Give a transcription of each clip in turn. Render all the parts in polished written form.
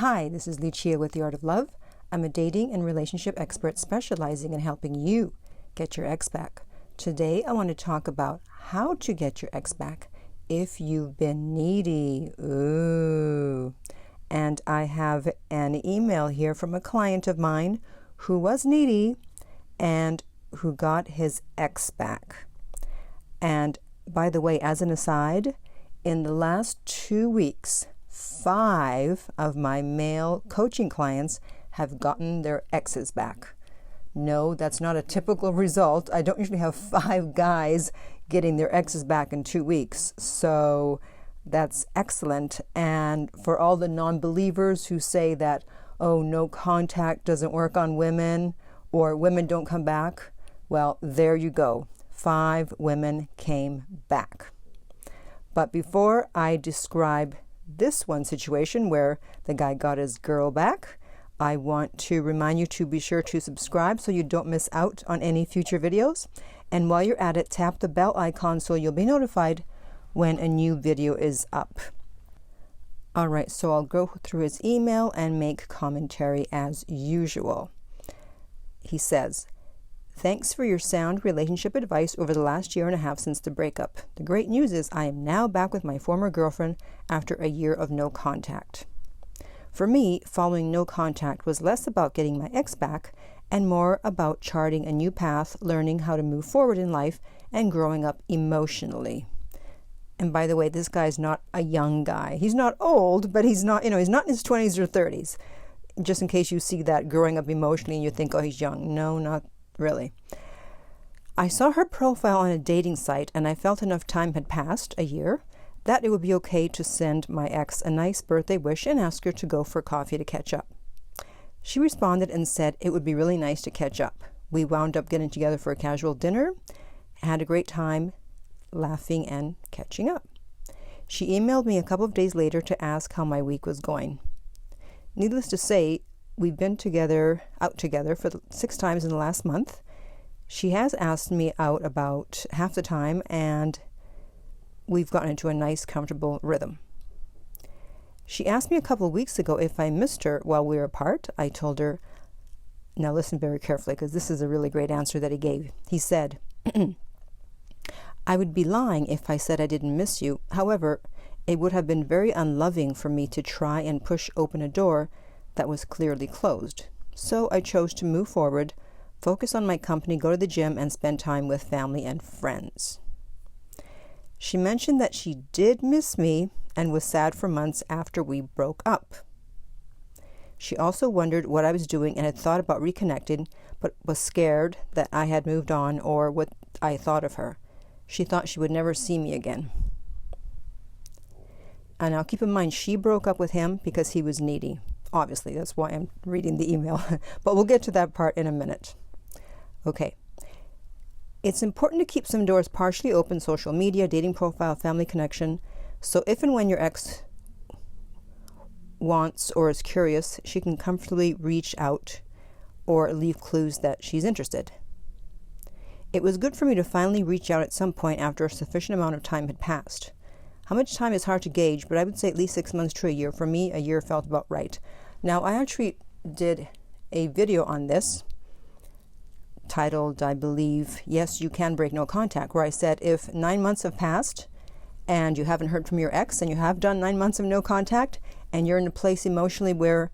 Hi, this is Lucia with The Art of Love. I'm a dating and relationship expert specializing in helping you get your ex back. Today, I want to talk about how to get your ex back if you've been needy. Ooh. And I have an email here from a client of mine who was needy and who got his ex back. And by the way, as an aside, in the last 2 weeks, 5 of my male coaching clients have gotten their exes back. No, that's not a typical result. I don't usually have 5 guys getting their exes back in 2 weeks. So that's excellent. And for all the non-believers who say that, oh, no contact doesn't work on women or women don't come back, well, there you go. 5 women came back. But before I describe this one situation where the guy got his girl back, I want to remind you to be sure to subscribe so you don't miss out on any future videos. And while you're at it, tap the bell icon so you'll be notified when a new video is up. All right, so I'll go through his email and make commentary as usual. He says, "Thanks for your sound relationship advice over the last year and a half since the breakup. The great news is I am now back with my former girlfriend after a year of no contact. For me, following no contact was less about getting my ex back and more about charting a new path, learning how to move forward in life, and growing up emotionally." And by the way, this guy's not a young guy. He's not old, but he's not, he's not in his 20s or 30s. Just in case you see that growing up emotionally and you think, oh, he's young. No, not really. "I saw her profile on a dating site and I felt enough time had passed, a year, that it would be okay to send my ex a nice birthday wish and ask her to go for coffee to catch up. She responded and said it would be really nice to catch up. We wound up getting together for a casual dinner, had a great time, laughing and catching up. She emailed me a couple of days later to ask how my week was going. Needless to say, we've been out together for 6 times in the last month. She has asked me out about half the time, and we've gotten into a nice, comfortable rhythm. She asked me a couple of weeks ago if I missed her while we were apart. I told her," now listen very carefully because this is a really great answer that he gave. He said, "I would be lying if I said I didn't miss you. However, it would have been very unloving for me to try and push open a door that was clearly closed. So I chose to move forward, focus on my company, go to the gym, and spend time with family and friends." She mentioned that she did miss me and was sad for months after we broke up. She also wondered what I was doing and had thought about reconnecting, but was scared that I had moved on or what I thought of her. She thought she would never see me again. And now keep in mind, she broke up with him because he was needy. Obviously, that's why I'm reading the email, but we'll get to that part in a minute. Okay. "It's important to keep some doors partially open: social media, dating profile, family connection. So if and when your ex wants or is curious, she can comfortably reach out or leave clues that she's interested. It was good for me to finally reach out at some point after a sufficient amount of time had passed. How much time is hard to gauge, but I would say at least 6 months to a year. For me, a year felt about right." Now, I actually did a video on this titled, I believe, "Yes, You Can Break No Contact," where I said if 9 months have passed and you haven't heard from your ex and you have done 9 months of no contact and you're in a place emotionally where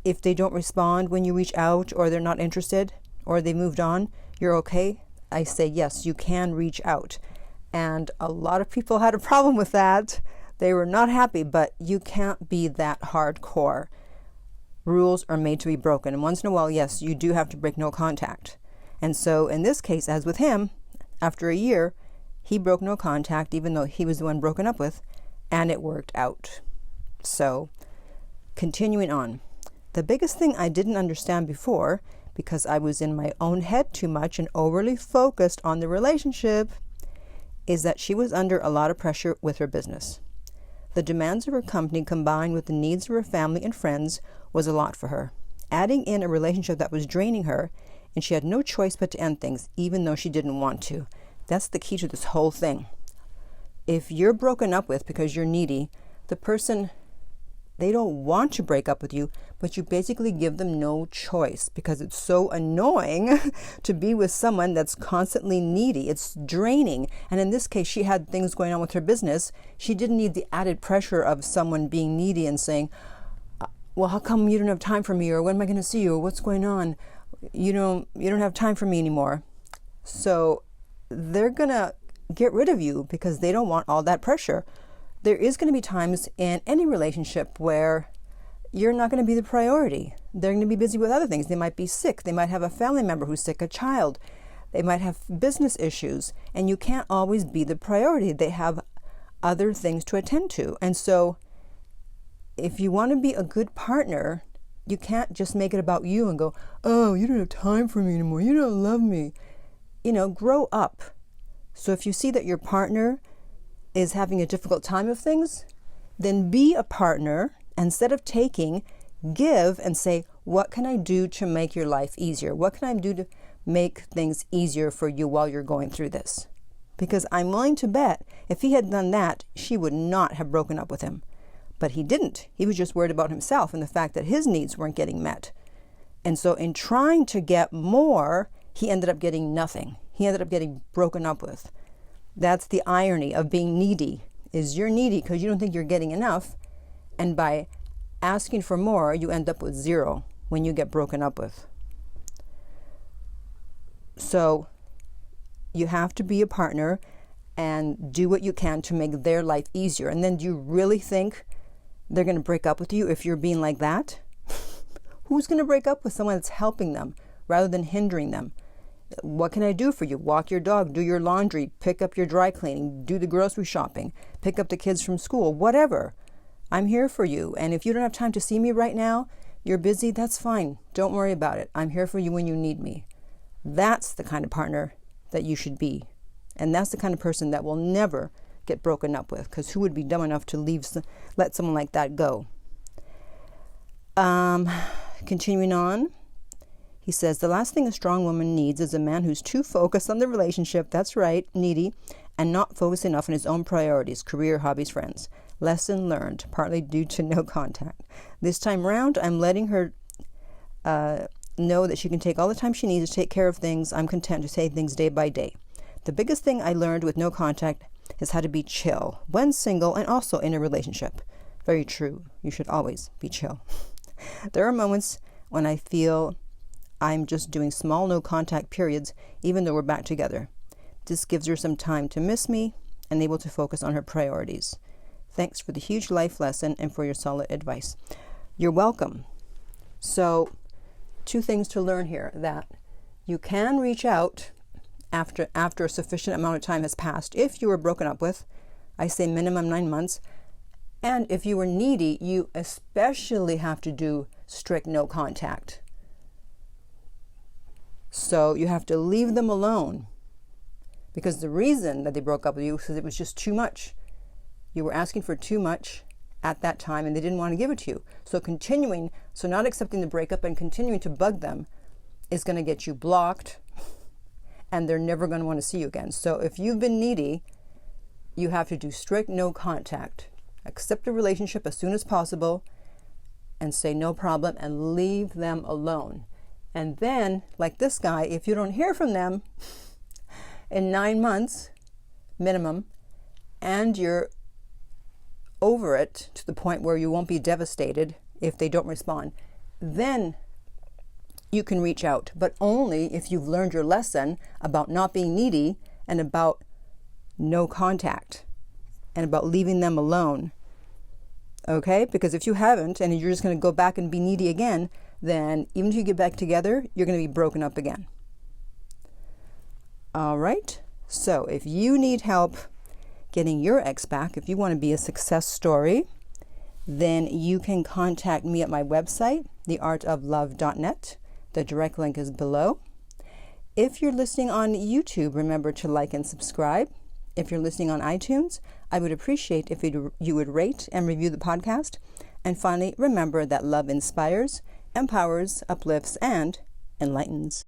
if they don't respond when you reach out or they're not interested or they moved on, you're okay. I say, yes, you can reach out. And a lot of people had a problem with that. They were not happy, but you can't be that hardcore. Rules are made to be broken. And once in a while, yes, you do have to break no contact. And so in this case, as with him, after a year, he broke no contact, even though he was the one broken up with, and it worked out. So continuing on. "The biggest thing I didn't understand before, because I was in my own head too much and overly focused on the relationship, is that she was under a lot of pressure with her business. The demands of her company combined with the needs of her family and friends was a lot for her, adding in a relationship that was draining her, and she had no choice but to end things, even though she didn't want to. That's the key to this whole thing. If you're broken up with because you're needy, the person they don't want to break up with you, but you basically give them no choice because it's so annoying to be with someone that's constantly needy. It's draining. And in this case, she had things going on with her business. She didn't need the added pressure of someone being needy and saying, well, how come you don't have time for me? Or when am I going to see you? Or what's going on? You don't have time for me anymore. So they're going to get rid of you because they don't want all that pressure. There is going to be times in any relationship where you're not going to be the priority. They're going to be busy with other things. They might be sick. They might have a family member who's sick, a child. They might have business issues, and you can't always be the priority. They have other things to attend to. And so if you want to be a good partner, you can't just make it about you and go, oh, you don't have time for me anymore. You don't love me. Grow up. So if you see that your partner is having a difficult time of things, then be a partner. Instead of taking, give and say, what can I do to make your life easier? What can I do to make things easier for you while you're going through this? Because I'm willing to bet if he had done that, she would not have broken up with him. But he didn't. He was just worried about himself and the fact that his needs weren't getting met. And so in trying to get more, he ended up getting nothing. He ended up getting broken up with. That's the irony of being needy, is you're needy because you don't think you're getting enough. And by asking for more, you end up with zero when you get broken up with. So you have to be a partner and do what you can to make their life easier. And then do you really think they're going to break up with you if you're being like that? Who's going to break up with someone that's helping them rather than hindering them? What can I do for you? Walk your dog, do your laundry, pick up your dry cleaning, do the grocery shopping, pick up the kids from school, whatever. I'm here for you. And if you don't have time to see me right now, you're busy, that's fine. Don't worry about it. I'm here for you when you need me. That's the kind of partner that you should be. And that's the kind of person that will never get broken up with, because who would be dumb enough to let someone like that go? Continuing on. He says, the last thing a strong woman needs is a man who's too focused on the relationship, that's right, needy, and not focused enough on his own priorities, career, hobbies, friends. Lesson learned, partly due to no contact. This time round, I'm letting her know that she can take all the time she needs to take care of things. I'm content to take things day by day. The biggest thing I learned with no contact is how to be chill when single and also in a relationship. Very true. You should always be chill. There are moments when I feel I'm just doing small no contact periods, even though we're back together. This gives her some time to miss me and able to focus on her priorities. Thanks for the huge life lesson and for your solid advice. You're welcome. So, 2 things to learn here: that you can reach out after a sufficient amount of time has passed. If you were broken up with, I say minimum 9 months. And if you were needy, you especially have to do strict no contact. So you have to leave them alone, because the reason that they broke up with you is because it was just too much. You were asking for too much at that time and they didn't want to give it to you. So not accepting the breakup and continuing to bug them is going to get you blocked, and they're never going to want to see you again. So if you've been needy, you have to do strict no contact. Accept the relationship as soon as possible and say no problem and leave them alone. And then, like this guy, if you don't hear from them in 9 months minimum, and you're over it to the point where you won't be devastated if they don't respond, then you can reach out, but only if you've learned your lesson about not being needy and about no contact and about leaving them alone. Okay? Because if you haven't and you're just going to go back and be needy again, then even if you get back together, you're going to be broken up again. All right? So if you need help getting your ex back, if you want to be a success story, then you can contact me at my website, theartoflove.net. The direct link is below. If you're listening on YouTube, remember to like and subscribe. If you're listening on iTunes, I would appreciate if you would rate and review the podcast. And finally, remember that love inspires, empowers, uplifts, and enlightens.